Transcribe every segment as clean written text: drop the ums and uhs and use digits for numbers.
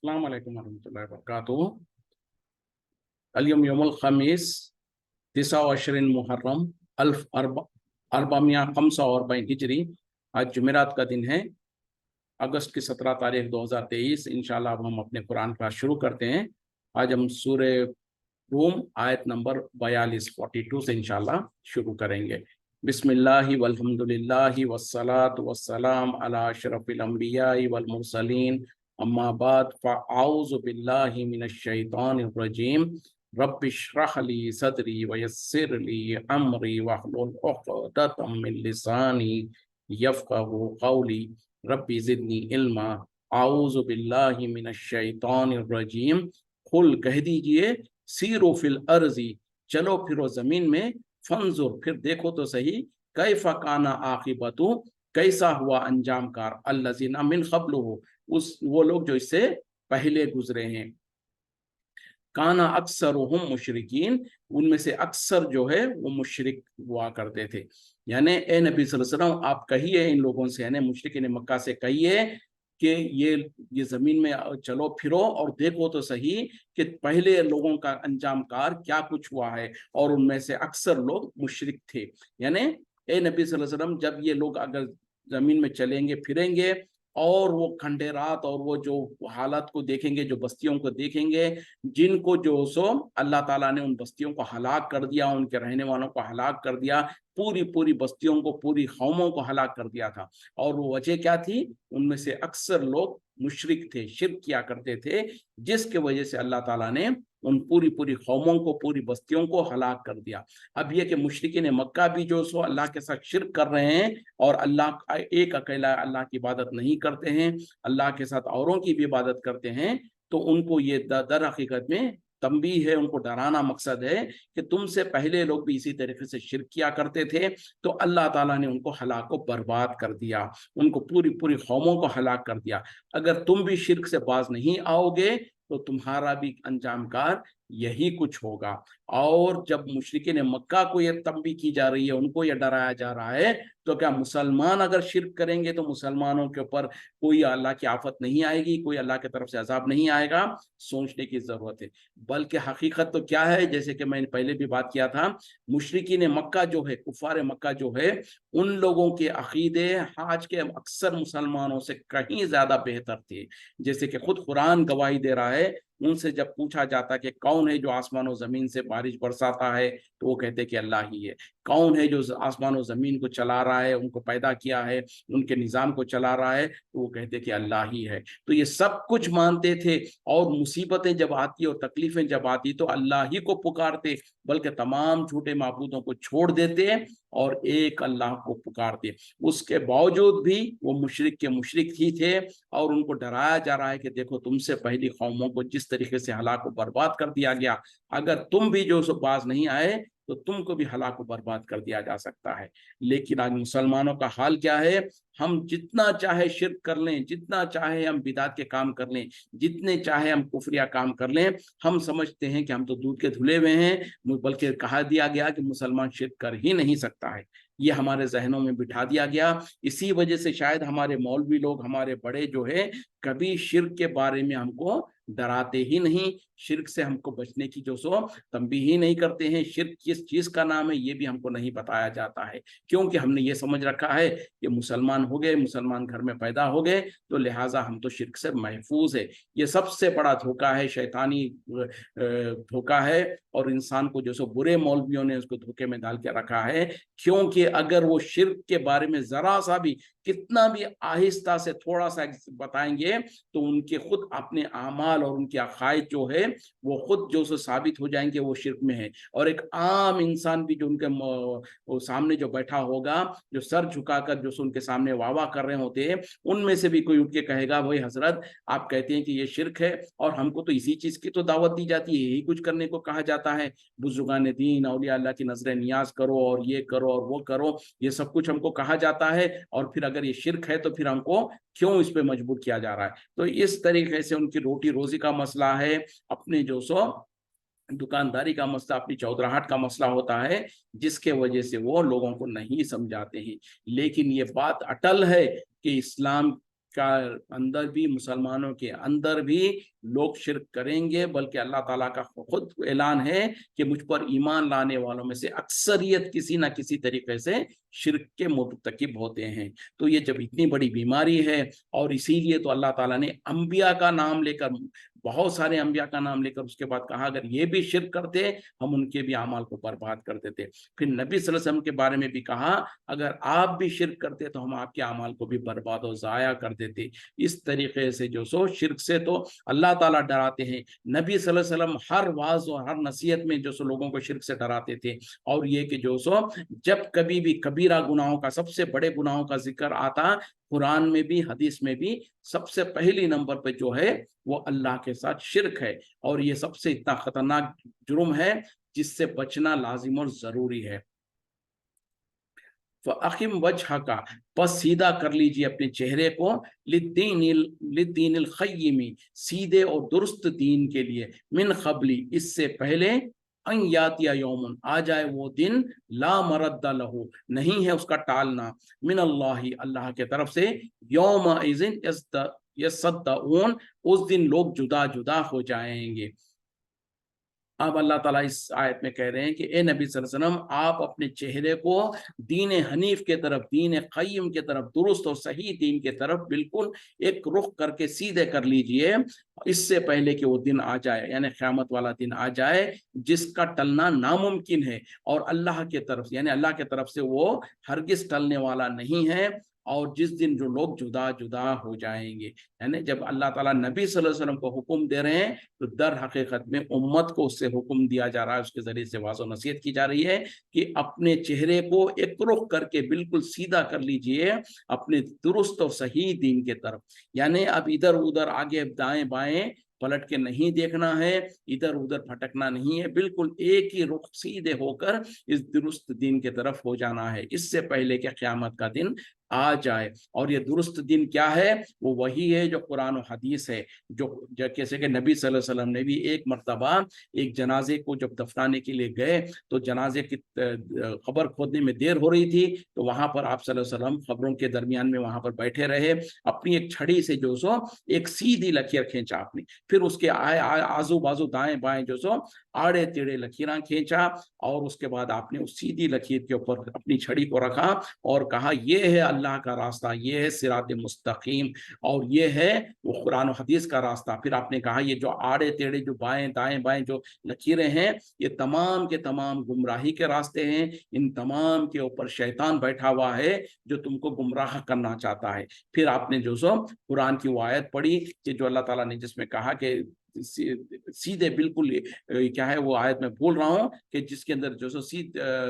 السلام علیکم ورحمۃ اللہ وبرکاتہ. اليوم يوم الخميس 29 محرم 1445 ہجری. آج جمعرات کا دن ہے، اگست کی 17 تاریخ 2023. انشاءاللہ اب ہم اپنے قرآن کلاس شروع کرتے ہیں. آج ہم سورہ روم آیت نمبر 42 سے انشاءاللہ شروع کریں گے. بسم اللہ والحمد للہ والصلاة والسلام علی اشرف الانبیاء والمرسلین، اما بعد فاعوذ باللہ من الشیطان الرجیم. رب اشرح لی صدری ویسر لی امری واحلل عقدۃ من لسانی یفقہوا قولی رب زدنی علما. اعوذ باللہ من الشیطان الرجیم. قل کہہ دیجئے، سیرو فی الارض، چلو پھرو زمین میں، فانظر پھر دیکھو تو صحیح، کیف کان عاقبۃ کیسا ہوا انجام کار، الذین من قبل وہ لوگ جو اس سے پہلے گزرے ہیں. کانا اکثرہم مشرکین، ان میں سے اکثر جو ہے وہ مشرک ہوا کرتے تھے. یعنی اے نبی صلی اللہ علیہ وسلم آپ کہیے ان لوگوں سے، یعنی مشرکین مکہ سے کہیے کہ یہ زمین میں چلو پھرو اور دیکھو تو صحیح کہ پہلے لوگوں کا انجام کار کیا کچھ ہوا ہے، اور ان میں سے اکثر لوگ مشرک تھے. یعنی اے نبی صلی اللہ علیہ وسلم جب یہ لوگ اگر زمین میں چلیں گے پھریں گے اور وہ کھنڈیرات اور وہ جو حالت کو دیکھیں گے، جو بستیوں کو دیکھیں گے جن کو جو سو اللہ تعالیٰ نے ان بستیوں کو ہلاک کر دیا، ان کے رہنے والوں کو ہلاک کر دیا، پوری بستیوں کو، پوری قوموں کو ہلاک کر دیا تھا. اور وہ وجہ کیا تھی؟ ان میں سے اکثر لوگ مشرک تھے، شرک کیا کرتے تھے، جس کی وجہ سے اللہ تعالیٰ نے ان پوری قوموں کو، پوری بستیوں کو ہلاک کر دیا. اب یہ کہ مشرکین مکہ بھی جو سو اللہ کے ساتھ شرک کر رہے ہیں اور اللہ ایک اکیلا اللہ کی عبادت نہیں کرتے ہیں، اللہ کے ساتھ اوروں کی بھی عبادت کرتے ہیں، تو ان کو یہ در حقیقت میں تنبیہ ہے، ان کو ڈرانا مقصد ہے کہ تم سے پہلے لوگ بھی اسی طریقے سے شرک کیا کرتے تھے، تو اللہ تعالیٰ نے ان کو ہلاک و برباد کر دیا، ان کو پوری قوموں کو ہلاک کر دیا. اگر تم بھی شرک سے باز نہیں آؤ گے تو تمہارا بھی انجام کار یہی کچھ ہوگا. اور جب مشرکین مکہ کو یہ تنبیہ کی جا رہی ہے، ان کو یہ ڈرایا جا رہا ہے، تو کیا مسلمان اگر شرک کریں گے تو مسلمانوں کے اوپر کوئی اللہ کی آفت نہیں آئے گی، کوئی اللہ کی طرف سے عذاب نہیں آئے گا؟ سوچنے کی ضرورت ہے. بلکہ حقیقت تو کیا ہے، جیسے کہ میں نے پہلے بھی بات کیا تھا، مشرکین مکہ جو ہے، کفار مکہ جو ہے، ان لوگوں کے عقیدے آج کے اکثر مسلمانوں سے کہیں زیادہ بہتر تھے. جیسے کہ خود قرآن گواہی دے رہا ہے، ان سے جب پوچھا جاتا کہ کون ہے جو آسمان و زمین سے بارش برساتا ہے، تو وہ کہتے کہ اللہ ہی ہے. کون ہے جو آسمان و زمین کو چلا رہا ہے، ان کو پیدا کیا ہے، ان کے نظام کو چلا رہا ہے، تو وہ کہتے کہ اللہ ہی ہے. تو یہ سب کچھ مانتے تھے، اور مصیبتیں جب آتی اور تکلیفیں جب آتی تو اللہ ہی کو پکارتے، بلکہ تمام جھوٹے معبودوں کو چھوڑ دیتے اور ایک اللہ کو پکارتے. اس کے باوجود بھی وہ مشرک کے مشرک ہی تھے، اور ان کو ڈرایا جا رہا ہے کہ دیکھو تم سے پہلی قوموں کو جس طریقے سے ہلاک و برباد کر دیا گیا، اگر تم بھی جو سو باز نہیں آئے تو تم کو بھی ہلاک و برباد کر دیا جا سکتا ہے. لیکن آج مسلمانوں کا حال کیا ہے؟ ہم جتنا چاہے شرک کر لیں، جتنا چاہے ہم بدعت کے کام کر لیں، جتنے چاہے ہم کفریہ کام کر لیں، ہم سمجھتے ہیں کہ ہم تو دودھ کے دھلے ہوئے ہیں، بلکہ کہا دیا گیا کہ مسلمان شرک کر ہی نہیں سکتا ہے. یہ ہمارے ذہنوں میں بٹھا دیا گیا. اسی وجہ سے شاید ہمارے مولوی لوگ، ہمارے بڑے جو ہے، کبھی شرک کے بارے میں ہم کو ڈراتے ہی نہیں، شرک سے ہم کو بچنے کی جو سو تنبیہ ہی نہیں کرتے ہیں. شرک کس چیز کا نام ہے یہ بھی ہم کو نہیں بتایا جاتا ہے، کیونکہ ہم نے یہ سمجھ رکھا ہے کہ مسلمان ہو گئے، مسلمان گھر میں پیدا ہو گئے، تو لہٰذا ہم تو شرک سے محفوظ ہے. یہ سب سے بڑا دھوکہ ہے، شیطانی دھوکہ ہے، اور انسان کو جو سو برے مولویوں نے اس کو دھوکے میں ڈال کے رکھا ہے. کیونکہ اگر وہ شرک کے بارے میں ذرا سا بھی، کتنا بھی آہستہ سے تھوڑا سا بتائیں گے، تو ان کے خود اپنے اعمال اور ان کے عقائد جو ہے وہ خود جو سو ثابت ہو جائیں گے وہ شرک میں ہے. اور ایک عام انسان بھی جو ان کے سامنے جو بیٹھا ہوگا، جو سر جھکا کر جو سو ان کے سامنے واہ واہ کر رہے ہوتے ہیں، ان میں سے بھی کوئی اٹھ کے کہے گا بھائی حضرت آپ کہتے ہیں کہ یہ شرک ہے، اور ہم کو تو اسی چیز کی تو دعوت دی جاتی ہے، یہی کچھ کرنے کو کہا جاتا ہے، بزرگان دین، اولیاء اللہ کی نظر نیاز کرو، اور یہ کرو اور وہ کرو، یہ سب کچھ ہم کو کہا جاتا ہے، اور پھر اگر یہ شرک ہے تو پھر ہم کو کیوں اس پہ مجبور کیا جا رہا ہے؟ تو اس طریقے سے ان کی روٹی روزی کا مسئلہ ہے، اپنے جو سو دکانداری کا مسئلہ، اپنی چودراہٹ کا مسئلہ ہوتا ہے، جس کے وجہ سے وہ لوگوں کو نہیں سمجھاتے ہیں. لیکن یہ بات اٹل ہے کہ اسلام का अंदर भी, मुसलमानों के अंदर भी लोग शिर्क करेंगे, बल्कि अल्लाह ताला का खुद ऐलान है कि मुझ पर ईमान लाने वालों में से अक्सरियत किसी ना किसी तरीके से शिर्क के मुर्तकिब होते हैं। तो ये जब इतनी बड़ी बीमारी है, और इसीलिए तो अल्लाह ताला ने अंबिया का नाम लेकर, बहुत सारे अंबिया का नाम लेकर उसके बाद कहा अगर ये भी शिर्क करते हम उनके भी अमाल को बर्बाद कर देते। फिर नबी सल्लल्लाहु अलैहि वसल्लम के बारे में भी कहा अगर आप भी शिर्क करते तो हम आपके अमाल को भी बर्बाद और ज़ाया कर देते। इस तरीके से जो सो शिर्क से तो अल्लाह ताला डराते हैं। नबी सल्लल्लाहु अलैहि वसल्लम हर वाज और हर नसीहत में जो सो लोगों को शिर्क से डराते थे। और ये कि जो सो जब कभी भी कबीरा गुनाहों का, सबसे बड़े गुनाहों का जिक्र आता, कुरान में भी हदीस में भी सबसे पहली नंबर पे जो है वो अल्लाह के साथ शिर्क है। और ये सबसे इतना खतरनाक जुर्म है जिससे बचना लाजिम और जरूरी है। फ़अक़िम वजहका, बस सीधा कर लीजिए अपने चेहरे को, लिद्दीनिल क़य्यिम, सीधे और दुरुस्त दीन के लिए, मिन क़ब्ली, इससे पहले, अन यातिया यौमुन, आ जाए वो दिन, ला मरद्दा लहू, नहीं है उसका टालना, मिन अल्लाही, अल्लाह के तरफ से, यौमइज़िन यस्सद्दऊन, उस दिन लोग जुदा जुदा हो जाएंगे। अब अल्लाह ताला इस आयत में कह रहे हैं कि ए नबी सल्लल्लाहु अलैहि वसल्लम, आप अपने चेहरे को दीन हनीफ के तरफ, दीन क़य्यिम के तरफ, दुरुस्त और सही दीन के तरफ बिल्कुल एक रुख करके सीधे कर लीजिए, इससे पहले कि वो दिन आ जाए, यानी क़यामत वाला दिन आ जाए जिसका टलना नामुमकिन है। और अल्लाह के तरफ, यानी अल्लाह के तरफ से वो हरगिज टलने वाला नहीं है। और जिस दिन जो लोग जुदा जुदा हो जाएंगे, यानी जब अल्लाह ताला नबी सल्लल्लाहु अलैहि वसल्लम को हुक्म दे रहे हैं तो दर हकीकत में उम्मत को उससे हुक्म दिया जा रहा है, उसके जरिए से वाज़ो नसीहत की जा रही है कि अपने चेहरे को एक रुख करके बिल्कुल सीधा कर लीजिए अपने दुरुस्त और सही दीन के तरफ। यानी अब इधर उधर आगे दाएं बाएं पलट के नहीं देखना है, इधर उधर भटकना नहीं है, बिल्कुल एक ही रुख सीधे होकर इस दुरुस्त दीन के तरफ हो जाना है, इससे पहले कि क़यामत का दिन आ जाए। और ये दुरुस्त दिन क्या है? वो वही है जो कुरान और हदीस है। जो जैसे कि नबी सल्लल्लाहु अलैहि वसल्लम ने भी एक मर्तबा एक जनाजे को जब दफनाने के लिए गए तो जनाजे की खबर खोदने में देर हो रही थी, तो वहां पर आप सल्लल्लाहु अलैहि वसल्लम खबरों के दरमियान में वहां पर बैठे रहे, अपनी एक छड़ी से जो सो एक सीधी लकीर खींचा आपने, फिर उसके आजू बाजू दाएं बाएं जो सो आड़े टेढ़े लकीरें खींचा, और उसके बाद आपने उस सीधी लकीर के ऊपर अपनी छड़ी को रखा और कहा ये है अल्लाह का रास्ता, ये है सिरात मुस्तकीम, और ये है वो कुरान और हदीस का रास्ता। फिर आपने कहा ये जो आड़े टेढ़े जो बाएं दाएं बाएं जो लकीरें हैं ये तमाम के तमाम गुमराही के रास्ते हैं, इन तमाम के ऊपर शैतान बैठा हुआ है जो तुमको गुमराह करना चाहता है। फिर आपने जो सो कुरान की वो आयत पढ़ी कि जो अल्लाह ताला ने जिसमें कहा कि सीधे बिल्कुल क्या है वो आयत में बोल रहा हूँ कि जिसके अंदर जो सो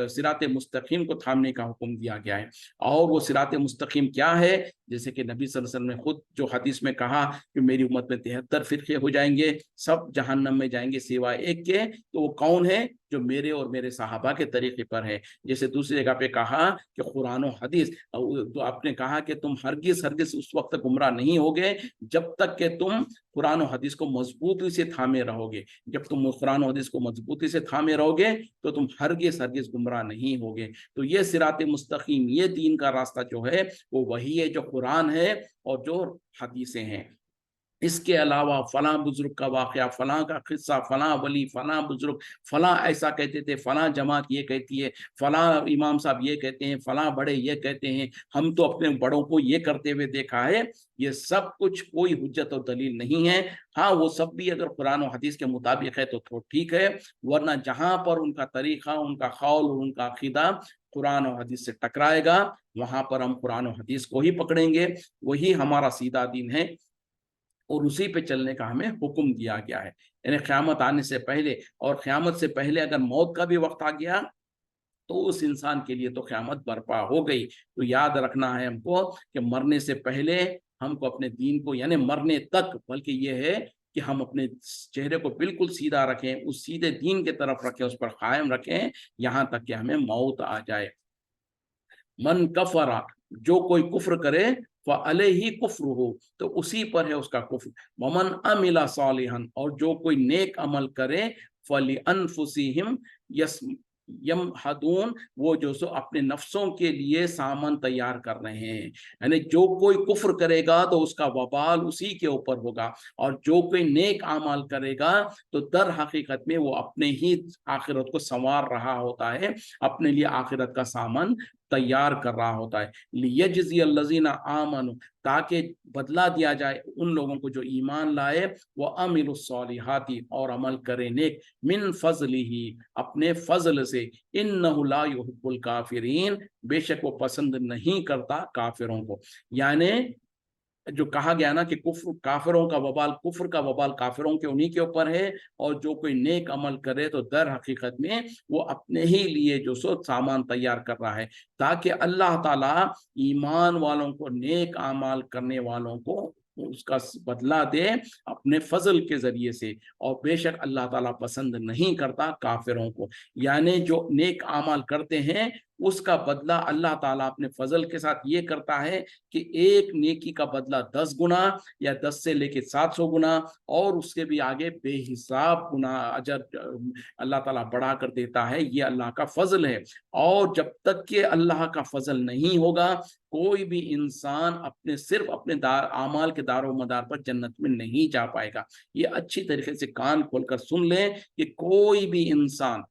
सिरात मुस्तकीम को थामने का हुक्म दिया गया है। और वो सिरात मुस्तकीम क्या है? जैसे कि नबी सल्लल्लाहु अलैहि वसल्लम ने खुद जो हदीस में कहा कि मेरी उम्मत में 73 फिरके हो जाएंगे, सब जहन्नम में जाएंगे सिवाय एक के, तो वो कौन है? जो मेरे और मेरे सहाबा के तरीके पर है। जैसे दूसरी जगह पे कहा कि कुरान और हदीस, तो आपने कहा कि तुम हरगिज हरगिज उस वक्त गुमराह नहीं होगे जब तक कि तुम कुरान और हदीस को मजबूती से थामे रहोगे। जब तुम कुरान और हदीस को मजबूती से थामे रहोगे तो तुम हरगिज हरगिज गुमराह नहीं होगे। तो ये सिरात मुस्तकीम, ये दीन का रास्ता जो है वो वही है जो कुरान है और जो हदीसें हैं। इसके अलावा फलां बुजुर्ग का वाकया, फलां का किस्सा, फलां वली, फलां बुजुर्ग, फलां ऐसा कहते थे, फलां जमात ये कहती है, फलां इमाम साहब ये कहते हैं, फलां बड़े ये कहते हैं, हम तो अपने बड़ों को ये करते हुए देखा है, ये सब कुछ कोई हुज्जत और दलील नहीं है। हाँ, वो सब भी अगर कुरान और हदीस के मुताबिक है तो ठीक है, वरना जहां पर उनका तरीका, उनका कौल और उनका अकीदा कुरान और हदीस से टकराएगा, वहां पर हम कुरान और हदीस को ही पकड़ेंगे, वही हमारा सीधा दीन है और उसी पे चलने का हमें हुक्म दिया गया है। यानी क़यामत आने से पहले, और क़यामत से पहले अगर मौत का भी वक्त आ गया तो उस इंसान के लिए तो क़यामत बर्पा हो गई। तो याद रखना है हमको कि मरने से पहले हमको अपने दीन को, यानी मरने तक, बल्कि ये है कि हम अपने चेहरे को बिल्कुल सीधा रखें, उस सीधे दीन की तरफ रखें, उस पर कायम रखें, यहाँ तक कि हमें मौत आ जाए। मन कफरा, जो कोई कुफ्र करे, अलैहि कुफ्र हो, तो उसी पर है उसका कुफ्र। वमन अमिला सालिहन, और जो कोई नेक अमल करे, फली अनफुसिहिम यमहदून, वो जो सो अपने नफ्सों के लिए सामान तैयार कर रहे हैं। यानी जो कोई कुफ्र करेगा तो उसका वबाल उसी के ऊपर होगा, और जो कोई नेक आमाल करेगा तो दर हकीकत में वो अपने ही आखिरत को संवार रहा होता है, अपने लिए आखिरत का सामान तैयार कर रहा होता है। लियजज़ी अल्लज़ीना आमनु, ताकि बदला दिया जाए उन लोगों को जो ईमान लाए, वो अमिलुस्सॉलिहाती, और अमल करे नेक, मिन फजलिही, अपने फजल से, इन्नहु ला युहिब्बुल काफिरीन, बेशक वो पसंद नहीं करता काफिरों को। यानी जो कहा गया ना कि कुफ्र काफिरों का वबाल, कुफ्र का वबाल काफिरों के उन्हीं के ऊपर है, और जो कोई नेक अमल करे तो दर हकीकत में वो अपने ही लिए जो सो सामान तैयार कर रहा है, ताकि अल्लाह ताला ईमान वालों को, नेक अमाल करने वालों को उसका बदला दे अपने फजल के जरिए से। और बेशक अल्लाह ताला पसंद नहीं करता काफिरों को। यानी जो नेक अमाल करते हैं उसका बदला अल्लाह ताला अपने फजल के साथ ये करता है कि एक नेकी का बदला 10 गुना या 10 से लेके 700 गुना, और उसके भी आगे बेहिसाब गुना अजर अल्लाह ताला बढ़ा कर देता है। ये अल्लाह का फजल है। और जब तक कि अल्लाह का फजल नहीं होगा, कोई भी इंसान अपने सिर्फ अपने आमाल के दारो मदार पर जन्नत में नहीं जा पाएगा। ये अच्छी तरीके से कान खोलकर सुन लें कि कोई भी इंसान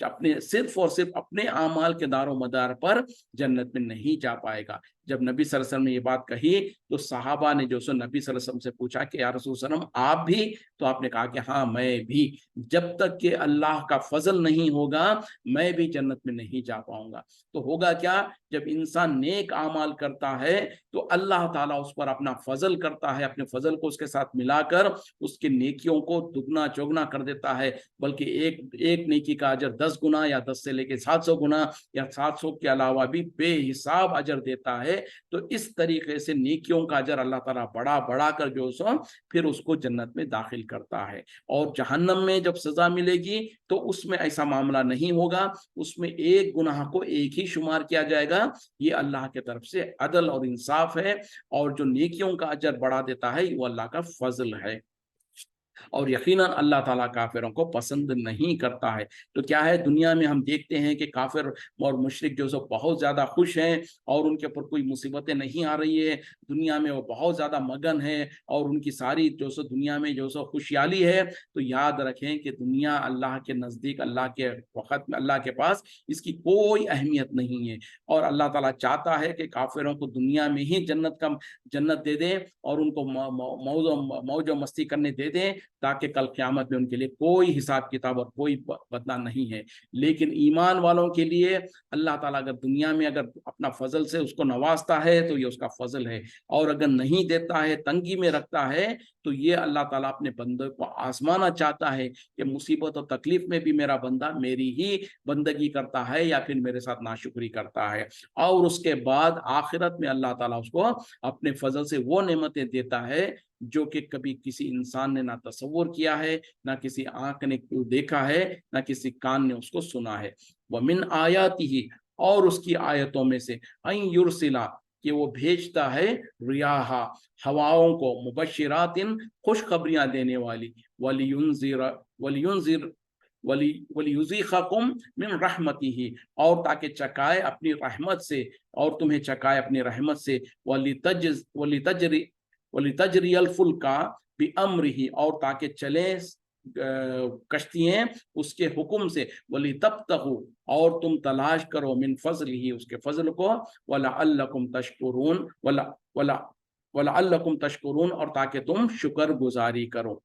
अपने सिर्फ और सिर्फ अपने आमाल के दारो मदार पर जन्नत में नहीं जा पाएगा। जब नबी सल्लल्लाहु अलैहि वसल्लम ने ये बात कही तो सहाबा ने जो सो नबी सल्लल्लाहु अलैहि वसल्लम से पूछा कि या रसूल सल्लम आप भी? तो आपने कहा कि हाँ मैं भी। जब तक कि अल्लाह का फजल नहीं होगा मैं भी जन्नत में नहीं जा पाऊंगा। तो होगा क्या, जब इंसान नेक आमाल करता है तो अल्लाह ताला उस पर अपना फजल करता है, अपने फजल को उसके साथ मिलाकर उसके नेकियों को दुगना चौगना कर देता है। बल्कि एक नेकी का अजर 10 गुना या 10 से लेके 700 गुना या 700 के अलावा भी बेहिसाब अजर देता है। तो इस तरीके से नेकियों का अजर अल्लाह ताला बढ़ा बढ़ा कर जो सो फिर उसको जन्नत में दाखिल करता है। और जहन्नम में जब सजा मिलेगी तो उसमें ऐसा मामला नहीं होगा, उसमें एक गुनाह को एक ही शुमार किया जाएगा। ये अल्लाह की तरफ से अदल और इंसाफ है, और जो नेकियों का अजर बढ़ा देता है वो अल्लाह का फजल है। और यकीनन अल्लाह ताला काफिरों को पसंद नहीं करता है। तो क्या है, दुनिया में हम देखते हैं कि काफिर और मुशरिक जो सो बहुत ज़्यादा खुश हैं और उनके ऊपर कोई मुसीबतें नहीं आ रही है, दुनिया में वो बहुत ज़्यादा मगन है और उनकी सारी जो सो दुनिया में जो सो खुशहाली है। तो याद रखें कि दुनिया अल्लाह के नज़दीक, अल्लाह के वक़्त में, अल्लाह के पास इसकी कोई अहमियत नहीं है। और अल्लाह ताला चाहता है कि काफिरों को दुनिया में ही जन्नत दे दें और उनको मौज मस्ती करने दे दें, ताकि कल क़यामत में उनके लिए कोई हिसाब किताब और कोई बदला नहीं है। लेकिन ईमान वालों के लिए अल्लाह ताला अगर दुनिया में अगर अपना फजल से उसको नवाजता है तो ये उसका फजल है, और अगर नहीं देता है, तंगी में रखता है, तो ये अल्लाह ताला अपने बंदे को आजमाना चाहता है कि मुसीबत और तकलीफ में भी मेरा बंदा मेरी ही बंदगी करता है या फिर मेरे साथ नाशुक्री करता है। और उसके बाद आखिरत में अल्लाह ताला उसको अपने फजल से वो नेमतें देता है जो कि कभी किसी इंसान ने ना तसव्वुर किया है, ना किसी आंख ने देखा है, ना किसी कान ने उसको सुना है। वमिन आयातिही, और उसकी आयतों में से, अन युरसिला, कि वो भेजता है, रियाहा, हवाओं को, मुबश्शिरातिन, खुशखबरियां देने वाली, वलियुनजिर वलियुज़ीक़कुम मिन रहमतिही, और ताकि चकाए अपनी रहमत से, और तुम्हें चकाए अपनी रहमत से, वलितजरियल फुल्का बिअम्रिही, और ताकि चले कश्तियां उसके हुक्म से, वली तब तकू, और तुम तलाश करो, मिन फजलिही, उसके फजल को, वलअल्लकुम तशकुरून, वलअल्लकुम तशकुरून, और ताकि तुम शुक्र गुजारी करो।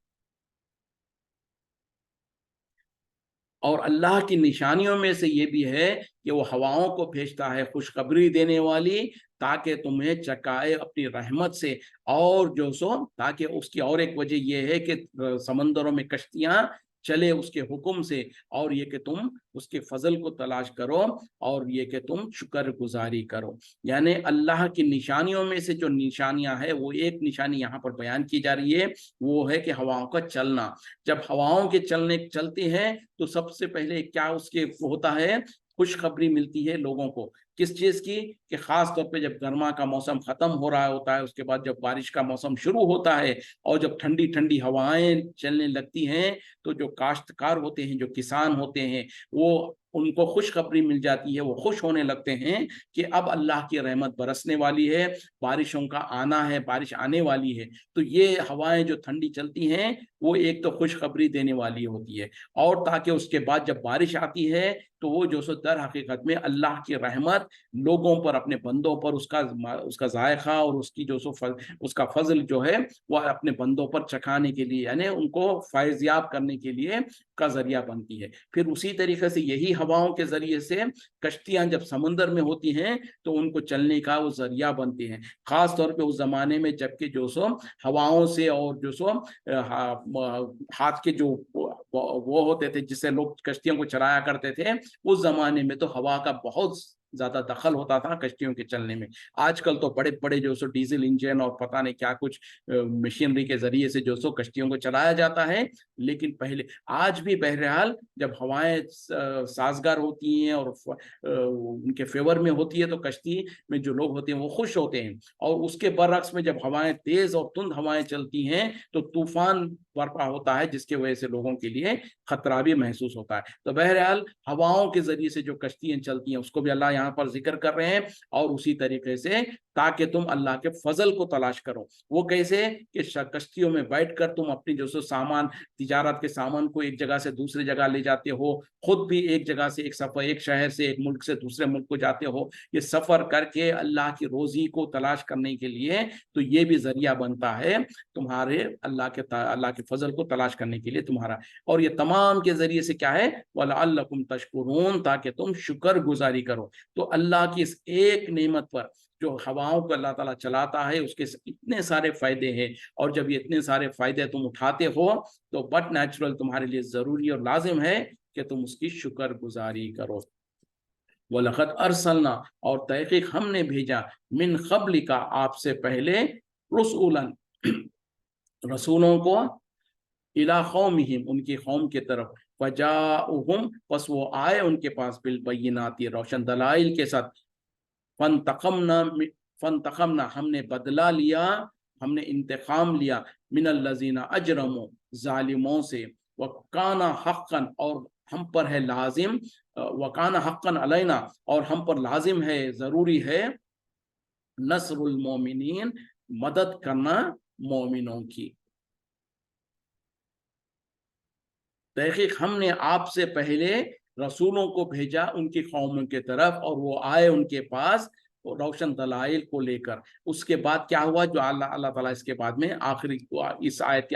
और अल्लाह की निशानियों में से ये भी है कि वो हवाओं को भेजता है खुशखबरी देने वाली, ताकि तुम्हें चकाए अपनी रहमत से, और जो सो ताकि उसकी और एक वजह यह है कि समंदरों में कश्तियां चले उसके हुक्म से, और ये कि तुम उसके फजल को तलाश करो, और ये कि तुम शुक्र गुजारी करो। यानी अल्लाह की निशानियों में से जो निशानियां है, वो एक निशानी यहाँ पर बयान की जा रही है, वो है कि हवाओं का चलना। जब हवाओं के चलते हैं तो सबसे पहले क्या उसके होता है, खुशखबरी मिलती है लोगों को किस चीज़ की? कि ख़ास तौर पे जब गर्मा का मौसम ख़त्म हो रहा होता है, उसके बाद जब बारिश का मौसम शुरू होता है और जब ठंडी ठंडी हवाएं चलने लगती हैं, तो जो काश्तकार होते हैं, जो किसान होते हैं, वो उनको खुशखबरी मिल जाती है, वो खुश होने लगते हैं कि अब अल्लाह की रहमत बरसने वाली है, बारिशों का आना है, बारिश आने वाली है। तो ये हवाएं जो ठंडी चलती हैं, वो एक तो खुशखबरी देने वाली होती है, और ताकि उसके बाद जब बारिश आती है तो वो जो सो दर हकीकत में अल्लाह की रहमत लोगों पर, अपने बंदों पर उसका उसका जायका और उसकी जो सो उसका फजल जो है वो अपने बंदों पर चखाने के लिए, यानी उनको फैज़याब करने के लिए का जरिया बनती है। फिर उसी तरीके से यही हवाओं के जरिए से कश्तियां जब समुद्र में होती हैं तो उनको चलने का वो जरिया बनती हैं। खास तौर पे उस जमाने में जबकि जो सो हवाओं से और जो सो हाथ के जो वो होते थे जिससे लोग कश्तियों को चलाया करते थे, उस जमाने में तो हवा का बहुत ज्यादा दखल होता था कश्तियों के चलने में। आजकल तो बड़े बड़े जो सो डीजल इंजन और पता नहीं क्या कुछ मशीनरी के जरिए से जो सो कश्तियों को चलाया जाता है, लेकिन पहले आज भी बहरहाल जब हवाएं साजगार होती हैं और उनके फेवर में होती है तो कश्ती में जो लोग होते हैं वो खुश होते हैं, और उसके बरअक्स में जब हवाएं तेज और तुंद हवाएं चलती हैं तो तूफान बर्पा होता है, जिसकी वजह से लोगों के लिए खतरा भी महसूस होता है। तो बहरहाल हवाओं के जरिए से जो कश्तियां चलती हैं उसको भी अल्लाह यहाँ पर जिक्र कर रहे हैं, और उसी तरीके से ताकि तुम अल्लाह के फजल को तलाश करो। वो कैसे? कि कश्तियों में बैठकर तुम अपनी जो सो सामान, तिजारत के सामान को एक जगह से दूसरी जगह ले जाते हो, खुद भी एक जगह से एक सफर, एक शहर से एक मुल्क से दूसरे मुल्क को जाते हो, ये सफर करके अल्लाह की रोजी को तलाश करने के लिए, तो ये भी जरिया बनता है तुम्हारे अल्लाह के फजल को तलाश करने के लिए तुम्हारा। और ये तमाम के जरिए से क्या है? वलअल्लकुम तशकुरून, ताकि तुम शुक्र गुजारी करो। तो अल्लाह की इस एक नेमत पर, जो हवाओं को अल्लाह ताला चलाता है, उसके इतने सारे फायदे हैं, और जब ये इतने सारे फायदे तुम उठाते हो तो बट नेचुरल तुम्हारे लिए जरूरी और लाजिम है कि तुम उसकी शुक्र गुजारी करो। वलक़द अरसलना, और तहकीक हमने भेजा, मिन क़ब्लिका, आपसे पहले, रसूलन, रसूलों को, इला कौमिहिम, उनकी कौम की तरफ, फजाउहुम, बस वो आए उनके पास, बिल बय्यिनाति, रोशन दलाइल के साथ, फंतकमना फंतकमना, हमने बदला लिया, हमने इंतकाम लिया, मिनल लजीना अजरमो, जालिमों से, वकाना हक्कन, और हम पर है लाजिम, वकाना हक्कन अलैना, और हम पर लाजिम है, जरूरी है, नसरुल मोमिनीन, मदद करना मोमिनों की। तहकीक हमने आपसे पहले रसूलों को भेजा उनकी कौमों की तरफ, और वो आए उनके पास रोशन दलाइल को लेकर। उसके बाद क्या हुआ, जो अल्लाह ताला इसके बाद में आखिरी इस आयत के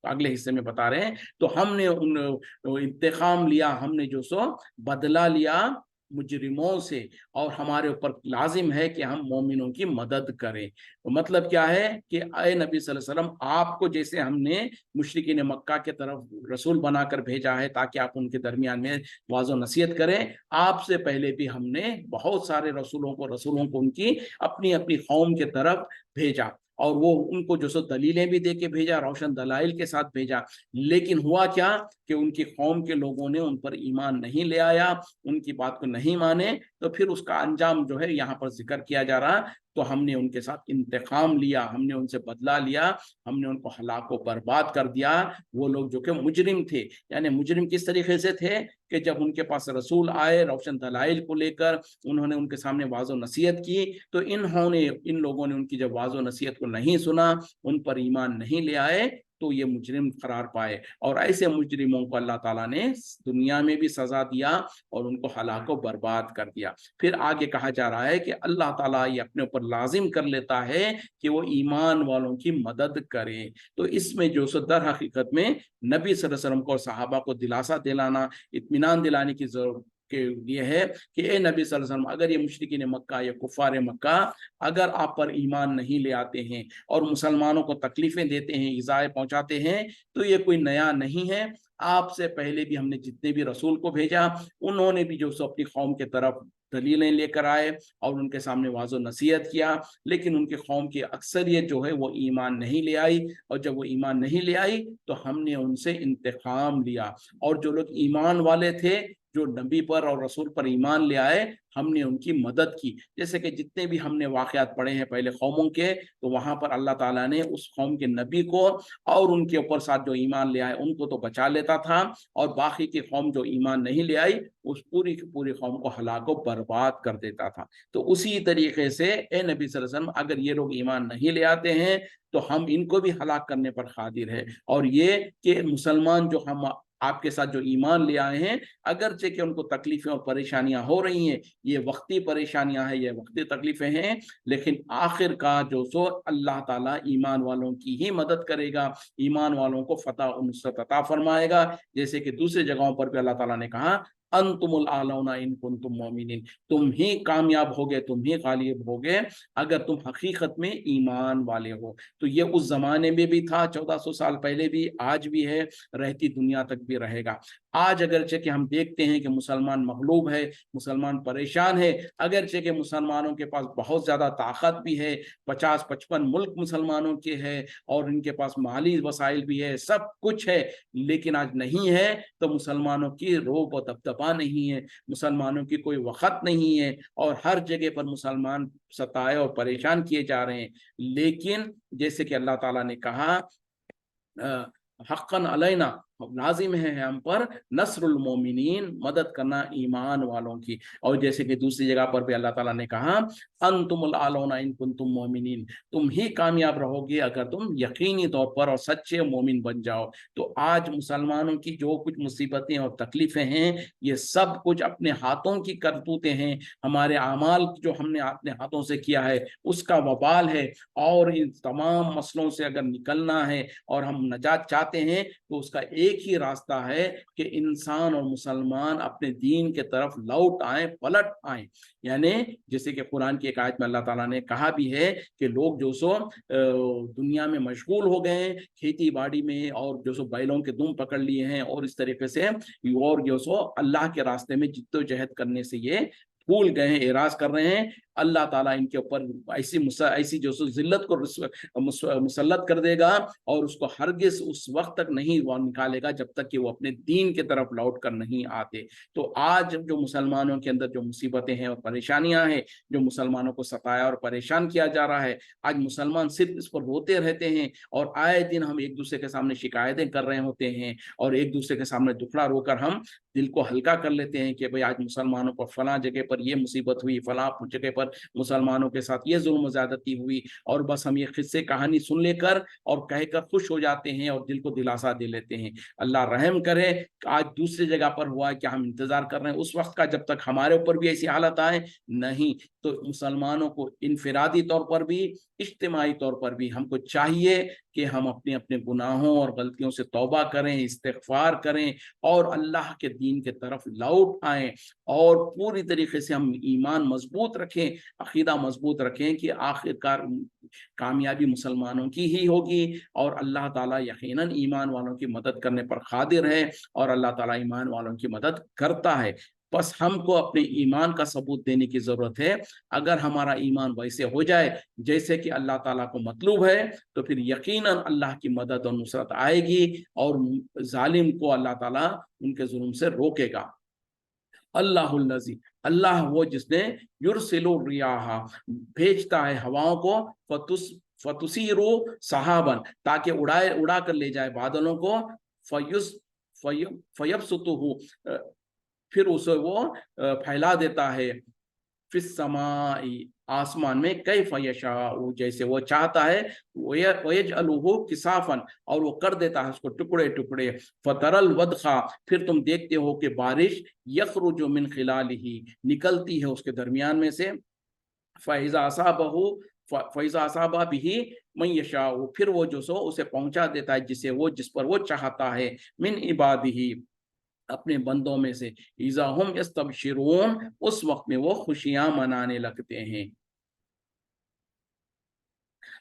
अगले हिस्से में बता रहे हैं, तो हमने उन इंतकाम लिया, हमने जो सो बदला लिया मुजरिमों से, और हमारे ऊपर लाजिम है कि हम मोमिनों की मदद करें। तो मतलब क्या है कि आए नबी सल्लल्लाहु अलैहि वसल्लम, आपको जैसे हमने मुशरिकीन मक्का के तरफ रसूल बनाकर भेजा है ताकि आप उनके दरमियान में वाज़ो नसीहत करें, आपसे पहले भी हमने बहुत सारे रसूलों को उनकी अपनी अपनी कौम के तरफ भेजा, और वो उनको जो सो दलीलें भी दे के भेजा, रोशन दलाइल के साथ भेजा। लेकिन हुआ क्या कि उनकी कौम के लोगों ने उन पर ईमान नहीं ले आया, उनकी बात को नहीं माने, तो फिर उसका अंजाम जो है यहाँ पर जिक्र किया जा रहा। तो हमने उनके साथ इंतकाम लिया, हमने उनसे बदला लिया, हमने उनको हलाको बर्बाद कर दिया, वो लोग जो कि मुजरिम थे। यानी मुजरिम किस तरीके से थे कि जब उनके पास रसूल आए रोशन दलाइल को लेकर, उन्होंने उनके सामने वाज़ो नसीहत की, तो इन लोगों ने उनकी जब वाज़ो नसीहत को नहीं सुना, उन पर ईमान नहीं ले आए, तो ये मुजरिम करार पाए, और ऐसे मुजरिमों को अल्लाह ताला ने दुनिया में भी सजा दिया और उनको हलाको बर्बाद कर दिया। फिर आगे कहा जा रहा है कि अल्लाह ताला ये अपने ऊपर लाजिम कर लेता है कि वो ईमान वालों की मदद करे। तो इसमें जो सो दर हकीकत में नबी सल्लल्लाहु अलैहि वसल्लम को, सहाबा को दिलासा दिलाना, इत्मीनान दिलाने की जरूरत के लिए है कि ए नबी सल्लल्लाहु अलैहि वसल्लम, अगर ये मुशरिकीन मक्का या कुफार मक्का अगर आप पर ईमान नहीं ले आते हैं और मुसलमानों को तकलीफें देते हैं, इज़ाएं पहुंचाते हैं, तो ये कोई नया नहीं है। आपसे पहले भी हमने जितने भी रसूल को भेजा, उन्होंने भी जो सो अपनी कौम के तरफ दलीलें लेकर आए और उनके सामने वाज़ो नसीहत किया, लेकिन उनके कौम की अक्सरियत जो है वो ईमान नहीं ले आई, और जब वो ईमान नहीं ले आई तो हमने उनसे इंतकाम लिया। और जो लोग ईमान वाले थे, जो नबी पर और रसूल पर ईमान ले आए, ہم نے ان کی مدد کی. جیسے کہ جتنے بھی ہم نے واقعات پڑھے ہیں پہلے قوموں کے, تو وہاں پر اللہ تعالیٰ نے اس قوم کے نبی کو اور ان کے اوپر ساتھ جو ایمان لے آئے ان کو تو بچا لیتا تھا, اور باقی کی قوم جو ایمان نہیں لے آئی اس پوری کی پوری قوم کو ہلاک و برباد کر دیتا تھا. تو اسی طریقے سے اے نبی صلی اللہ علیہ وسلم, اگر یہ لوگ ایمان نہیں لے آتے ہیں تو ہم ان کو بھی ہلاک کرنے پر قادر ہے. اور یہ کہ مسلمان جو ہم آپ کے ساتھ جو ایمان لے آئے ہیں, اگرچہ کہ ان کو تکلیفیں اور پریشانیاں ہو رہی ہیں, یہ وقتی پریشانیاں ہیں, یہ وقتی تکلیفیں ہیں, لیکن آخر کا جو سو اللہ تعالیٰ ایمان والوں کی ہی مدد کرے گا, ایمان والوں کو فتح و نصرت عطا فرمائے گا. جیسے کہ دوسری جگہوں پر بھی اللہ تعالیٰ نے کہا انتم الاعلون ان کنتم مؤمنین, تم ہی کامیاب ہوگے, تم ہی غالب ہوگے اگر تم حقیقت میں ایمان والے ہو. تو یہ اس زمانے میں بھی تھا, 1400 سال پہلے بھی, آج بھی ہے, رہتی دنیا تک بھی رہے گا. آج اگرچہ کہ ہم دیکھتے ہیں کہ مسلمان مغلوب ہے, مسلمان پریشان ہے, اگرچہ کہ مسلمانوں کے پاس بہت زیادہ طاقت بھی ہے, 50-55 ملک مسلمانوں کے ہے, اور ان کے پاس مالی وسائل بھی ہے, سب کچھ ہے, لیکن آج نہیں ہے تو مسلمانوں کی روب و دبدبا نہیں ہے, مسلمانوں کی کوئی وقت نہیں ہے, اور ہر جگہ پر مسلمان ستائے اور پریشان کیے جا رہے ہیں. لیکن جیسے کہ اللہ تعالیٰ نے کہا حقاً علینا, لازم ہے ہم پر نصر المومنین, مدد کرنا ایمان والوں کی. اور جیسے کہ دوسری جگہ پر بھی اللہ تعالیٰ نے کہا انتم الاعلون ان کنتم مومنین, تم ہی کامیاب رہو گے اگر تم یقینی طور پر اور سچے مومن بن جاؤ. تو آج مسلمانوں کی جو کچھ مصیبتیں اور تکلیفیں ہیں, یہ سب کچھ اپنے ہاتھوں کی کرتوتیں ہیں, ہمارے اعمال جو ہم نے اپنے ہاتھوں سے کیا ہے اس کا وبال ہے. اور ان تمام مسئلوں سے اگر نکلنا ہے اور ہم نجات چاہتے ہیں تو اس کا ایک ہی راستہ ہے کہ انسان اور مسلمان اپنے دین کے طرف لوٹ آئیں, پلٹ آئیں. یعنی جیسے کہ قرآن کی ایک آیت میں اللہ تعالیٰ نے کہا بھی ہے کہ لوگ جو سو دنیا میں مشغول ہو گئے ہیں, کھیتی باڑی میں, اور جو سو بیلوں کے دم پکڑ لیے ہیں, اور اس طریقے سے اور جو سو اللہ کے راستے میں جد و جہد کرنے سے یہ بھول گئے ہیں, اعراض کر رہے ہیں. اللہ تعالیٰ ان کے اوپر ایسی جو سو ذلت کو مسلط کر دے گا, اور اس کو ہرگز اس وقت تک نہیں وہ نکالے گا جب تک کہ وہ اپنے دین کی طرف لوٹ کر نہیں آتے. تو آج جو مسلمانوں کے اندر جو مصیبتیں ہیں اور پریشانیاں ہیں, جو مسلمانوں کو ستایا اور پریشان کیا جا رہا ہے, آج مسلمان صرف اس پر روتے رہتے ہیں, اور آئے دن ہم ایک دوسرے کے سامنے شکایتیں کر رہے ہوتے ہیں, اور ایک دوسرے کے سامنے دکھڑا رو کر ہم دل کو ہلکا کر لیتے ہیں کہ بھئی آج مسلمانوں پر فلاں جگہ پر یہ مصیبت ہوئی, فلاں جگہ پر مسلمانوں کے ساتھ یہ ظلم و زیادتی ہوئی, اور بس ہم یہ قصے کہانی سن لے کر اور کہہ کر خوش ہو جاتے ہیں اور دل کو دلاسا دے لیتے ہیں. اللہ رحم کرے, آج دوسری جگہ پر ہوا ہے, کیا ہم انتظار کر رہے ہیں اس وقت کا جب تک ہمارے اوپر بھی ایسی حالت آئے؟ نہیں. تو مسلمانوں کو انفرادی طور پر بھی, اجتماعی طور پر بھی ہم کو چاہیے کہ ہم اپنے اپنے گناہوں اور غلطیوں سے توبہ کریں, استغفار کریں, اور اللہ کے دین کے طرف لوٹ آئیں, اور پوری طریقے سے ہم ایمان مضبوط رکھیں, عقیدہ مضبوط رکھیں کہ آخر کار کامیابی مسلمانوں کی ہی ہوگی, اور اللہ تعالیٰ یقیناً ایمان والوں کی مدد کرنے پر قادر ہے, اور اللہ تعالیٰ ایمان والوں کی مدد کرتا ہے. بس ہم کو اپنے ایمان کا ثبوت دینے کی ضرورت ہے. اگر ہمارا ایمان ویسے ہو جائے جیسے کہ اللہ تعالیٰ کو مطلوب ہے, تو پھر یقیناً اللہ کی مدد اور نصرت آئے گی, اور ظالم کو اللہ تعالیٰ ان کے ظلم سے روکے گا. اللہ الذی, اللہ وہ جس نے یرسل الریاح, بھیجتا ہے ہواؤں کو, فتثیرو سحابا, تاکہ اڑا کر لے جائے بادلوں کو, فیبسطہ, پھر اسے وہ پھیلا دیتا ہے, فی السماء, آسمان میں, کیف یشاء, جیسے وہ چاہتا ہے, ویجعلہ کسافا, اور وہ کر دیتا ہے اس کو ٹکڑے ٹکڑے, فتر الودخ, پھر تم دیکھتے ہو کہ بارش, یخرج من خلالہ, نکلتی ہے اس کے درمیان میں سے, فاذا اصابہ بہ من یشاء, پھر وہ جو سو اسے پہنچا دیتا ہے جس پر وہ چاہتا ہے, من عبادہ, اپنے بندوں میں سے, اذا ہم یستبشرون, اس وقت میں وہ خوشیاں منانے لگتے ہیں.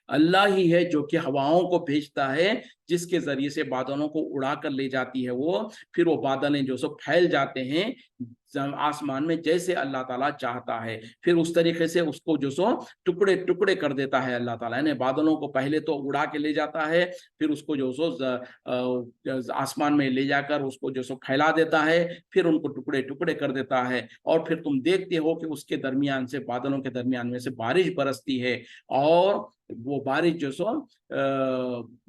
اللہ ہی ہے جو کہ ہواؤں کو بھیجتا ہے, جس کے ذریعے سے بادلوں کو اڑا کر لے جاتی ہے وہ, پھر وہ بادلیں جو سو پھیل جاتے ہیں, आसमान में जैसे अल्लाह ताला चाहता है। फिर उस तरीके से उसको जो सो टुकड़े टुकड़े कर देता है अल्लाह ताला, यानी बादलों को पहले तो उड़ा के ले जाता है, फिर उसको जो सो आसमान में ले जाकर उसको जो सो फैला देता है, फिर उनको टुकड़े टुकड़े कर देता है, और फिर तुम देखते हो कि उसके दरमियान से, बादलों के दरमियान में से बारिश बरसती है, और वो बारिश जो सो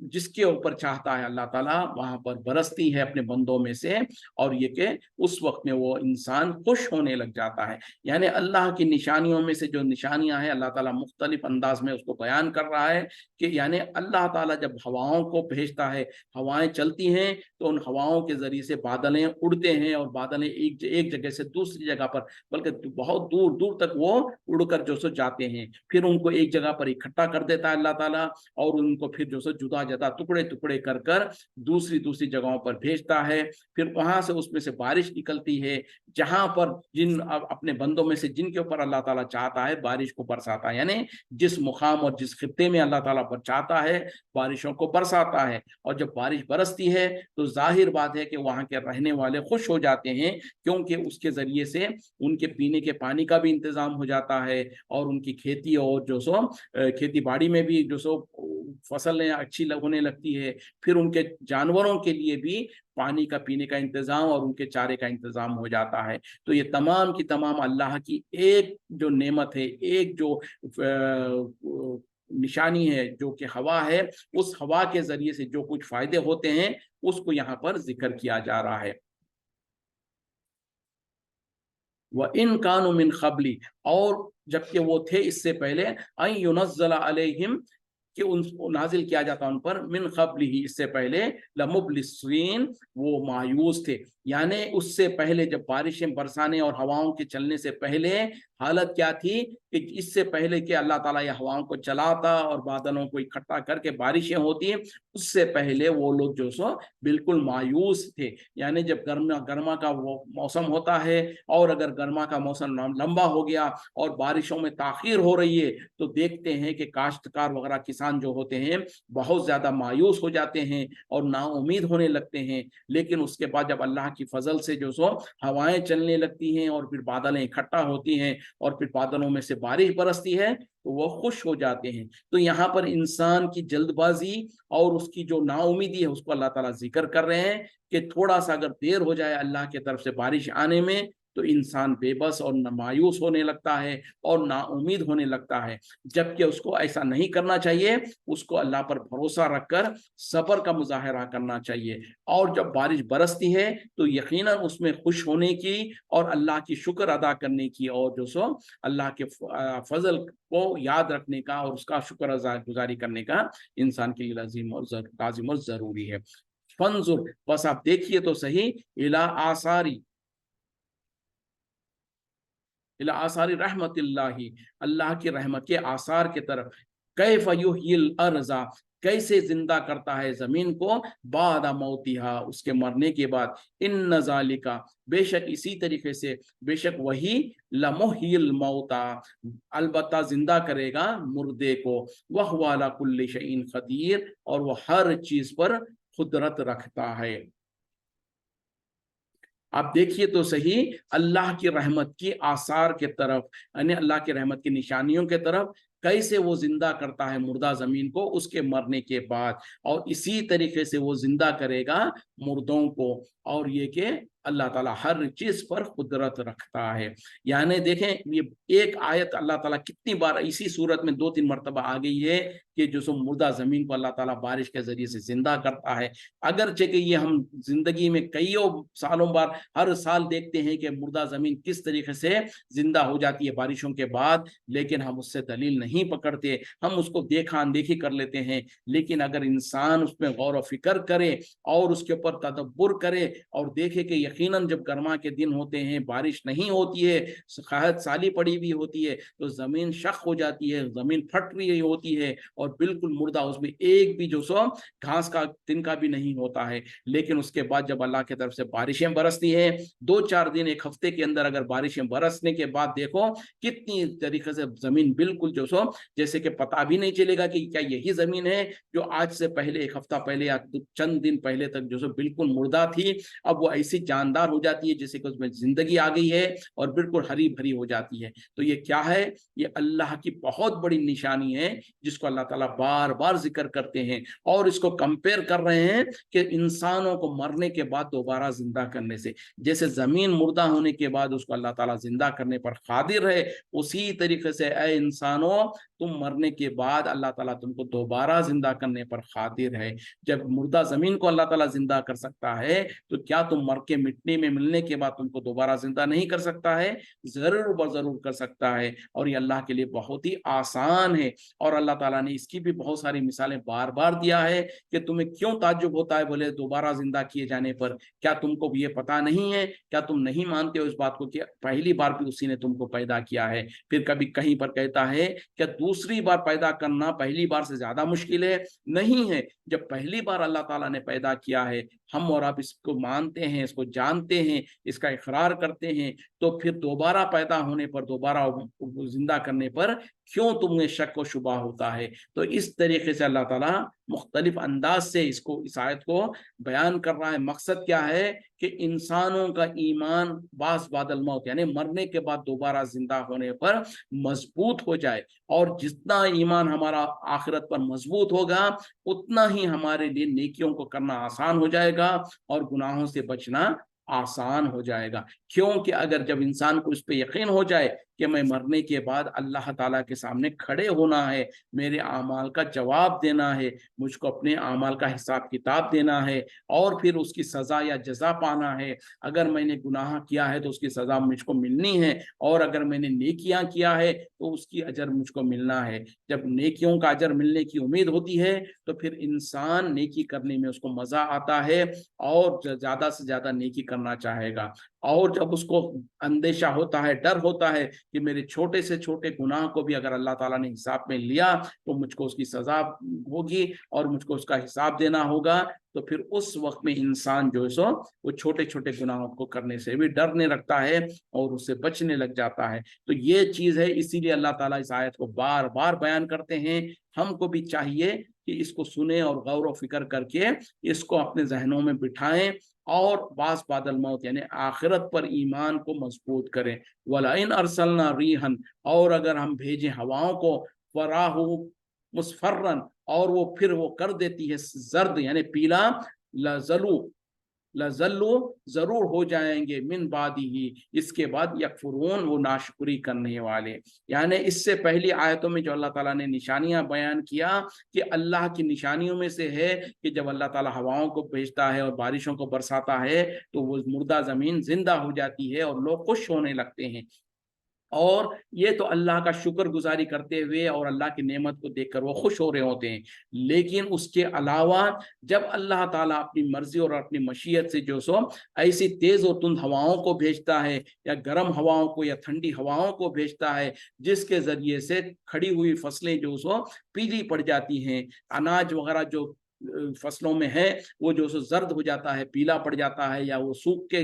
जिसके ऊपर चाहता है अल्लाह ताला वहां पर बरसती है अपने बंदों में से, और ये कि उस वक्त में वो इंसान खुश होने लग जाता है। यानी अल्लाह की निशानियों में से जो निशानियां हैं अल्लाह ताला मुख्तलिफ अंदाज में उसको बयान कर रहा है कि यानी अल्लाह ताला जब हवाओं को भेजता है, हवाएं चलती हैं, तो उन हवाओं के जरिए से बादलें उड़ते हैं, और बादलें एक जगह से दूसरी जगह पर, बल्कि बहुत दूर दूर तक वो उड़कर जो सो जाते हैं, फिर उनको एक जगह पर इकट्ठा कर देता है अल्लाह ताला, और उनको फिर जो सो जुदा जुदा टुकड़े टुकड़े कर कर दूसरी दूसरी जगहों पर भेजता है। फिर वहां से उसमें से बारिश निकलती है, जहां पर अपने बंदों में से जिनके ऊपर अल्लाह ताला चाहता है बारिश को बरसाता है, यानी जिस मुकाम और जिस खित्ते में अल्लाह ताला पर चाहता है बारिशों को बरसाता है। और जब बारिश बरसती है तो जाहिर बात है कि वहां के रहने वाले खुश हो जाते हैं, क्योंकि उसके जरिए से उनके पीने के पानी का भी इंतजाम हो जाता है, और उनकी खेती और जो सो खेती बाड़ी में भी जो सो फसलें अच्छी होने लगती है। फिर उनके जानवरों के लिए भी पानी का, पीने का इंतजाम और उनके चारे का इंतजाम हो जाता है। तो ये तमाम की तमाम अल्लाह की एक जो नेमत है, एक जो निशानी है, जो कि हवा है, उस हवा के जरिए से जो कुछ फायदे होते हैं उसको यहाँ पर जिक्र किया जा रहा है। वह इन कानू मिन क़ब्ली, और जबकि वो थे इससे पहले, अन युनज़्ज़ला अलैहिम, कि उनको नाजिल किया जाता उन पर, मिन क़ब्ली ही, इससे पहले, लमुबलिसीन, वो मायूस थे। यानी उससे पहले जब बारिशें बरसाने और हवाओं के चलने से पहले हालत क्या थी कि इससे पहले कि अल्लाह ताला ये हवाओं को चलाता और बादलों को इकट्ठा करके बारिशें होती, उससे पहले वो लोग जो सो बिल्कुल मायूस थे। यानी जब गर्मा का वो मौसम होता है, और अगर गर्मा का मौसम लंबा हो गया और बारिशों में ताखीर हो रही है, तो देखते हैं कि काश्तकार वगैरह किसान जो होते हैं बहुत ज्यादा मायूस हो जाते हैं और नाउम्मीद होने लगते हैं। लेकिन उसके बाद जब अल्लाह की फजल से जो सो हवाएं चलने लगती हैं और फिर बादलें इकट्ठा होती हैं और फिर बादलों में से बारिश बरसती है, तो वो खुश हो जाते हैं। तो यहाँ पर इंसान की जल्दबाजी और उसकी जो नाउमीदी है उसको अल्लाह ताला जिक्र कर रहे हैं कि थोड़ा सा अगर देर हो जाए अल्लाह की तरफ से बारिश आने में, तो इंसान बेबस और मायूस होने लगता है और नाउमीद होने लगता है। जबकि उसको ऐसा नहीं करना चाहिए, उसको अल्लाह पर भरोसा रखकर सब्र का मुजाहरा करना चाहिए। और जब बारिश बरसती है तो यकीनन उसमें खुश होने की और अल्लाह की शुक्र अदा करने की, और जो सो अल्लाह के फजल को याद रखने का और उसका शुक्र गुजारी करने का इंसान के लिए लाजिम और जरूरी है। फंजुर, बस आप देखिए तो सही, इला आसारी रहमतिल्लाही, अल्लाह की रहमत के आसार के तरफ, कैफ युहिल अर्ज़ा, कैसे जिंदा करता है जमीन को, बादा मौतिहा, उसके मरने के बाद, इन ज़ालिका, बेशक इसी तरीके से, बेशक वही, लमुहिल मौता, अलबत्ता जिंदा करेगा मुर्दे को, वह हुवा अला कुल्ली शैइन क़दीर, और वह हर चीज पर कुदरत रखता है। आप देखिए तो सही, अल्लाह की रहमत की आसार के तरफ, यानी अल्लाह की रहमत की निशानियों के तरफ, कैसे वो जिंदा करता है मुर्दा जमीन को उसके मरने के बाद, और इसी तरीके से वो जिंदा करेगा मुर्दों को, और ये कि अल्लाह ताला हर चीज पर कुदरत रखता है। यानी देखें, ये एक आयत अल्लाह ताला कितनी बार इसी सूरत में 2-3 मरतबा आ गई है कि जो सो मुर्दा जमीन को अल्लाह ताला बारिश के जरिए से जिंदा करता है। अगरचे कि ये हम जिंदगी में कईयों सालों बार हर साल देखते हैं कि मुर्दा जमीन किस तरीके से जिंदा हो जाती है बारिशों के बाद, लेकिन हम उससे दलील नहीं पकड़ते, हम उसको देखा अनदेखी कर लेते हैं। लेकिन अगर इंसान उसमें गौर व फिक्र करे और उसके ऊपर तदब्बुर करे और देखे कि यकीनन जब गर्मा के दिन होते हैं, बारिश नहीं होती है, खाहत साली पड़ी हुई होती है, तो जमीन शक हो जाती है, जमीन फट रही होती है और बिल्कुल मुर्दा, उसमें एक भी जो सो घास का तिनका भी नहीं होता है। लेकिन उसके बाद जब अल्लाह की तरफ से बारिशें बरसती है, 2-4 दिन, एक हफ्ते के अंदर अगर बारिशें बरसने के बाद देखो कितनी तरीके से जमीन बिल्कुल जो सो जैसे कि पता भी नहीं चलेगा कि क्या यही जमीन है जो आज से पहले, एक हफ्ता पहले या चंद दिन पहले तक जो सो बिल्कुल मुर्दा थी, अब वो ऐसी جاندار ہو جاتی ہے, جیسے کہ اس میں زندگی آ گئی ہے اور بالکل ہری بھری ہو جاتی ہے. تو یہ کیا ہے؟ یہ اللہ کی بہت بڑی نشانی ہے جس کو اللہ تعالیٰ بار بار ذکر کرتے ہیں, اور اس کو کمپیئر کر رہے ہیں کہ انسانوں کو مرنے کے بعد دوبارہ زندہ کرنے سے. جیسے زمین مردہ ہونے کے بعد اس کو اللہ تعالیٰ زندہ کرنے پر قادر ہے, اسی طریقے سے اے انسانوں تم مرنے کے بعد اللہ تعالیٰ تم کو دوبارہ زندہ کرنے پر قادر ہے. جب مردہ زمین کو اللہ تعالیٰ زندہ کر سکتا ہے تو کیا تم مر کے مٹی میں ملنے کے بعد تم کو دوبارہ زندہ نہیں کر سکتا ہے؟ ضرور ضرور کر سکتا ہے, اور یہ اللہ کے لیے بہت ہی آسان ہے. اور اللہ تعالیٰ نے اس کی بھی بہت ساری مثالیں بار بار دیا ہے کہ تمہیں کیوں تعجب ہوتا ہے بولے دوبارہ زندہ کیے جانے پر؟ کیا تم کو یہ پتا نہیں ہے؟ کیا تم نہیں مانتے ہو اس بات کو کہ پہلی بار بھی اسی نے تم کو پیدا کیا ہے؟ پھر کبھی کہیں پر کہتا ہے کہ دوسری بار پیدا کرنا پہلی بار سے زیادہ مشکل ہے. نہیں ہے, جب پہلی بار اللہ تعالیٰ نے پیدا کیا ہے, ہم اور آپ اس کو مانتے ہیں, اس کو جانتے ہیں, اس کا اقرار کرتے ہیں, تو پھر دوبارہ پیدا ہونے پر, دوبارہ زندہ کرنے پر کیوں تمہیں شک و شبہ ہوتا ہے؟ تو اس طریقے سے اللہ تعالیٰ مختلف انداز سے اس آیت کو بیان کر رہا ہے. مقصد کیا ہے کہ انسانوں کا ایمان بعد الموت یعنی مرنے کے بعد دوبارہ زندہ ہونے پر مضبوط ہو جائے, اور جتنا ایمان ہمارا آخرت پر مضبوط ہوگا اتنا ہی ہمارے لیے نیکیوں کو کرنا آسان ہو جائے گا اور گناہوں سے بچنا آسان ہو جائے گا. کیونکہ اگر جب انسان کو اس پہ یقین ہو جائے کہ میں مرنے کے بعد اللہ تعالیٰ کے سامنے کھڑے ہونا ہے, میرے اعمال کا جواب دینا ہے, مجھ کو اپنے اعمال کا حساب کتاب دینا ہے, اور پھر اس کی سزا یا جزا پانا ہے. اگر میں نے گناہ کیا ہے تو اس کی سزا مجھ کو ملنی ہے, اور اگر میں نے نیکیاں کیا ہے تو اس کی اجر مجھ کو ملنا ہے. جب نیکیوں کا اجر ملنے کی امید ہوتی ہے تو پھر انسان نیکی کرنے میں اس کو مزہ آتا ہے اور زیادہ سے زیادہ نیکی کرنا چاہے گا. اور جب اس کو اندیشہ ہوتا ہے, ڈر ہوتا ہے کہ میرے چھوٹے سے چھوٹے گناہ کو بھی اگر اللہ تعالیٰ نے حساب میں لیا تو مجھ کو اس کی سزا ہوگی اور مجھ کو اس کا حساب دینا ہوگا, تو پھر اس وقت میں انسان جو ہے سو وہ چھوٹے چھوٹے گناہوں کو کرنے سے بھی ڈرنے لگتا ہے اور اس سے بچنے لگ جاتا ہے. تو یہ چیز ہے, اسی لیے اللہ تعالیٰ اس آیت کو بار بار بیان کرتے ہیں. ہم کو بھی چاہیے کہ اس کو سنیں اور غور و فکر کر کے اس کو اپنے ذہنوں میں بٹھائیں اور بعد الموت یعنی آخرت پر ایمان کو مضبوط کریں. وَلَئِنْ أَرْسَلْنَا رِيحًا, اور اگر ہم بھیجیں ہواؤں کو, فَرَاهُ مُصْفَرًّا, اور وہ پھر وہ کر دیتی ہے زرد یعنی پیلا, لَزَلُّوا ضرور ہو جائیں گے, من بعدی ہی اس کے بعد, یکفرون وہ ناشکری کرنے والے. یعنی اس سے پہلی آیتوں میں جو اللہ تعالیٰ نے نشانیاں بیان کیا کہ اللہ کی نشانیوں میں سے ہے کہ جب اللہ تعالیٰ ہواؤں کو بھیجتا ہے اور بارشوں کو برساتا ہے تو وہ مردہ زمین زندہ ہو جاتی ہے اور لوگ خوش ہونے لگتے ہیں. اور یہ تو اللہ کا شکر گزاری کرتے ہوئے اور اللہ کی نعمت کو دیکھ کر وہ خوش ہو رہے ہوتے ہیں. لیکن اس کے علاوہ جب اللہ تعالیٰ اپنی مرضی اور اپنی مشیت سے جو سو ایسی تیز اور تند ہواؤں کو بھیجتا ہے, یا گرم ہواؤں کو یا ٹھنڈی ہواؤں کو بھیجتا ہے, جس کے ذریعے سے کھڑی ہوئی فصلیں جو سو پیلی پڑ جاتی ہیں, اناج وغیرہ جو فصلوں میں ہے وہ جو سو زرد ہو جاتا ہے, پیلا پڑ جاتا ہے, یا وہ سوکھ کے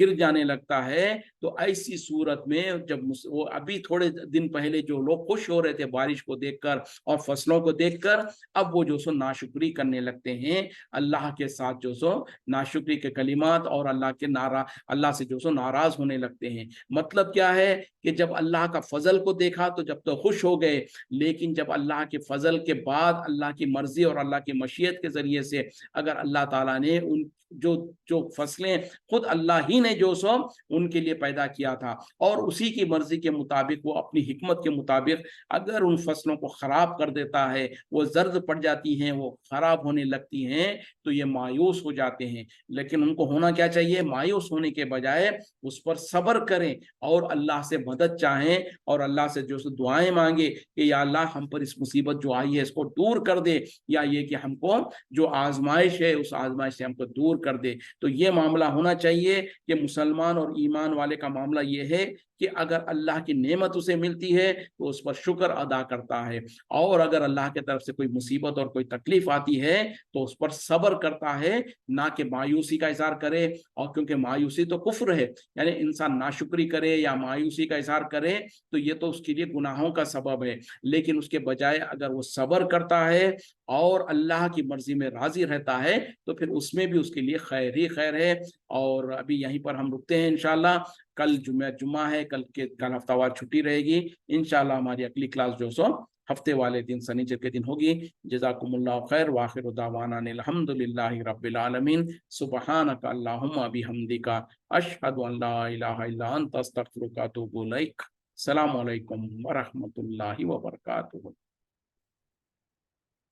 گر جانے لگتا ہے, تو ایسی صورت میں جب وہ ابھی تھوڑے دن پہلے جو لوگ خوش ہو رہے تھے بارش کو دیکھ کر اور فصلوں کو دیکھ کر, اب وہ جو سو ناشکری کرنے لگتے ہیں, اللہ کے ساتھ جو سو ناشکری کے کلمات اور اللہ سے جو سو ناراض ہونے لگتے ہیں. مطلب کیا ہے کہ جب اللہ کا فضل کو دیکھا تو جب تو خوش ہو گئے, لیکن جب اللہ کے فضل کے بعد اللہ کی مرضی اور اللہ کی مشیت کے ذریعے سے اگر اللہ تعالیٰ نے ان جو فصلیں خود اللہ ہی نے جو سو ان کے لیے پیدا کیا تھا اور اسی کی مرضی کے مطابق وہ اپنی حکمت کے مطابق اگر ان فصلوں کو خراب کر دیتا ہے, وہ زرد پڑ جاتی ہیں, وہ خراب ہونے لگتی ہیں, تو یہ مایوس ہو جاتے ہیں. لیکن ان کو ہونا کیا چاہیے؟ مایوس ہونے کے بجائے اس پر صبر کریں اور اللہ سے مدد چاہیں اور اللہ سے جو دعائیں مانگے کہ یا اللہ ہم پر اس مصیبت جو آئی ہے اس کو دور کر دے, یا یہ کہ ہم کو جو آزمائش ہے اس آزمائش سے ہم کو دور کر دے. تو یہ معاملہ ہونا چاہیے کہ مسلمان اور ایمان والے کا معاملہ یہ ہے کہ اگر اللہ کی نعمت اسے ملتی ہے تو اس پر شکر ادا کرتا ہے, اور اگر اللہ کی طرف سے کوئی مصیبت اور کوئی تکلیف آتی ہے تو اس پر صبر کرتا ہے, نہ کہ مایوسی کا اظہار کرے. اور کیونکہ مایوسی تو کفر ہے, یعنی انسان ناشکری کرے یا مایوسی کا اظہار کرے تو یہ تو اس کے لیے گناہوں کا سبب ہے. لیکن اس کے بجائے اگر وہ صبر کرتا ہے اور اللہ اللہ کی مرضی میں راضی رہتا ہے تو پھر اس میں بھی اس کے لیے خیر ہی خیر ہے۔ اور ابھی یہیں پر ہم رکتے ہیں انشاءاللہ، کل جمعہ ہے، کل ہفتہ وار چھٹی رہے گی انشاءاللہ، ہماری اگلی کلاس جو سو ہفتے والے دن سنیچر کے دن ہوگی۔ جزاکم اللہ خیر، وآخر دعوانا الحمد للہ رب العالمین، سبحانک اللہم بحمدک، اشہد ان لا الہ الا انت، استغفرک واتوب الیک۔ السلام علیکم ورحمۃ اللہ وبرکاتہ۔